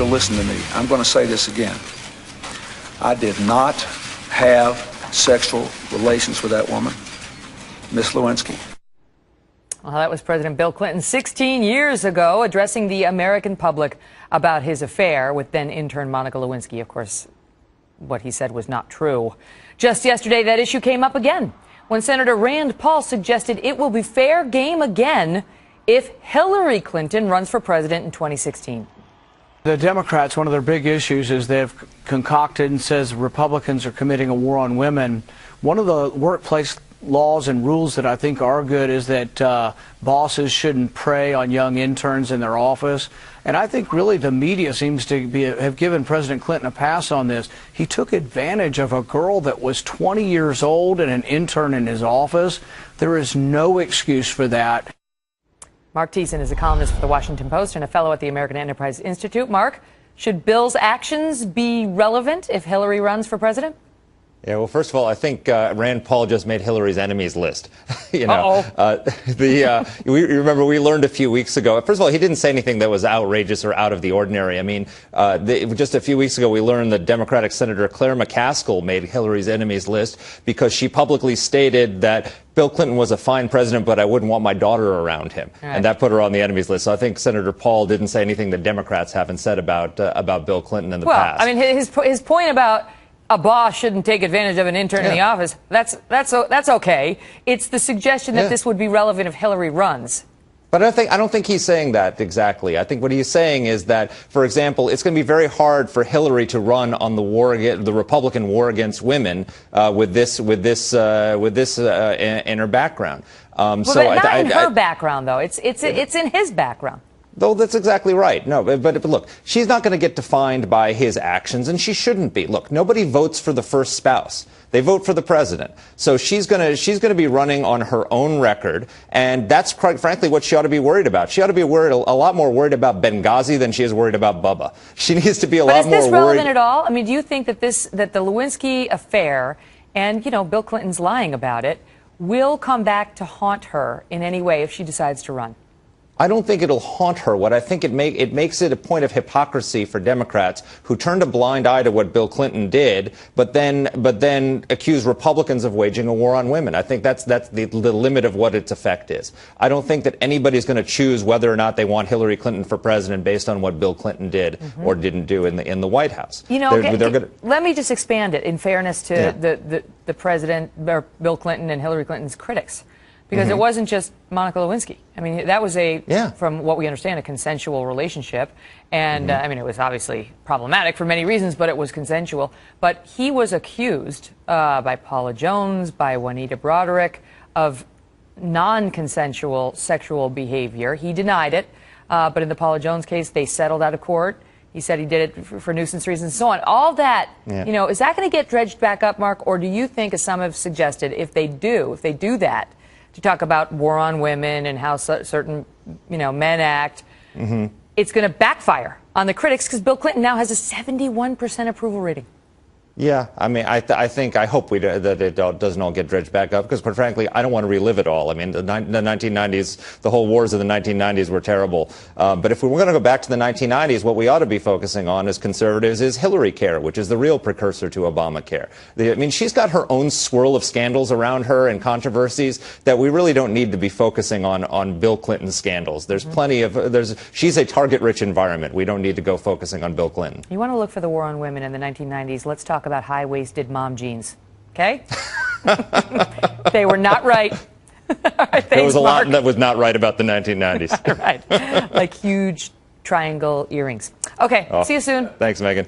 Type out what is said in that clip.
to listen to me. I'm going to say this again. I did not have sexual relations with that woman, Miss Lewinsky. Well, that was President Bill Clinton 16 years ago, addressing the American public about his affair with then intern Monica Lewinsky. Of course, what he said was not true. Just yesterday, that issue came up again when Senator Rand Paul suggested it will be fair game again if Hillary Clinton runs for president in 2016. The Democrats, one of their big issues is they've concocted and says Republicans are committing a war on women. One of the workplace laws and rules that I think are good is that bosses shouldn't prey on young interns in their office. And I think really the media seems to have given President Clinton a pass on this. He took advantage of a girl that was 20 years old and an intern in his office. There is no excuse for that. Mark Thiessen is a columnist for The Washington Post and a fellow at the American Enterprise Institute. Mark, should Bill's actions be relevant if Hillary runs for president? Yeah, well, first of all, I think Rand Paul just made Hillary's enemies list. You know, we remember we learned a few weeks ago. First of all, he didn't say anything that was outrageous or out of the ordinary. I mean, just a few weeks ago, we learned that Democratic Senator Claire McCaskill made Hillary's enemies list because she publicly stated that Bill Clinton was a fine president, but I wouldn't want my daughter around him. Right. And that put her on the enemies list. So I think Senator Paul didn't say anything that Democrats haven't said about Bill Clinton in the past. Well, I mean, his point about a boss shouldn't take advantage of an intern in the office, that's okay. It's the suggestion that this would be relevant if Hillary runs. But I don't think he's saying that exactly. I think what he's saying is that, for example, it's going to be very hard for Hillary to run on the Republican war against women with this in her background. Well, so not in her background, though. It's in his background. Though that's exactly right. No, but look, she's not going to get defined by his actions, and she shouldn't be. Look, nobody votes for the first spouse. They vote for the president. So she's going to be running on her own record, and that's quite frankly what she ought to be worried about. She ought to be a lot more worried about Benghazi than she is worried about Bubba. She needs to be a lot more worried. But is this relevant at all? I mean, do you think that the Lewinsky affair and, you know, Bill Clinton's lying about it will come back to haunt her in any way if she decides to run? I don't think it'll haunt her. What I think it makes it a point of hypocrisy for Democrats who turned a blind eye to what Bill Clinton did, but then accuse Republicans of waging a war on women. I think that's the limit of what its effect is. I don't think that anybody's going to choose whether or not they want Hillary Clinton for president based on what Bill Clinton did or didn't do in the White House. You know, let me just expand it in fairness to the president, or Bill Clinton and Hillary Clinton's critics. Because it wasn't just Monica Lewinsky. I mean, that was from what we understand, a consensual relationship. And, I mean, it was obviously problematic for many reasons, but it was consensual. But he was accused by Paula Jones, by Juanita Broaddrick, of non-consensual sexual behavior. He denied it. But in the Paula Jones case, they settled out of court. He said he did it for nuisance reasons and so on. All that, you know, is that going to get dredged back up, Mark? Or do you think, as some have suggested, if they do that, to talk about war on women and how certain, you know, men act, it's going to backfire on the critics because Bill Clinton now has a 71% approval rating. Yeah, I mean, I hope that it doesn't all get dredged back up because, quite frankly, I don't want to relive it all. I mean, the 1990s, the whole wars of the 1990s were terrible. But if we were going to go back to the 1990s, what we ought to be focusing on as conservatives is Hillary Care, which is the real precursor to Obamacare. I mean, she's got her own swirl of scandals around her and controversies that we really don't need to be focusing on Bill Clinton's scandals. There's plenty of she's a target-rich environment. We don't need to go focusing on Bill Clinton. You want to look for the war on women in the 1990s? Let's talk about high-waisted mom jeans, okay? They were not right. Right, there was a lot that was not right about the 1990s. Right, like huge triangle earrings. Okay, see you soon. Thanks, Megan.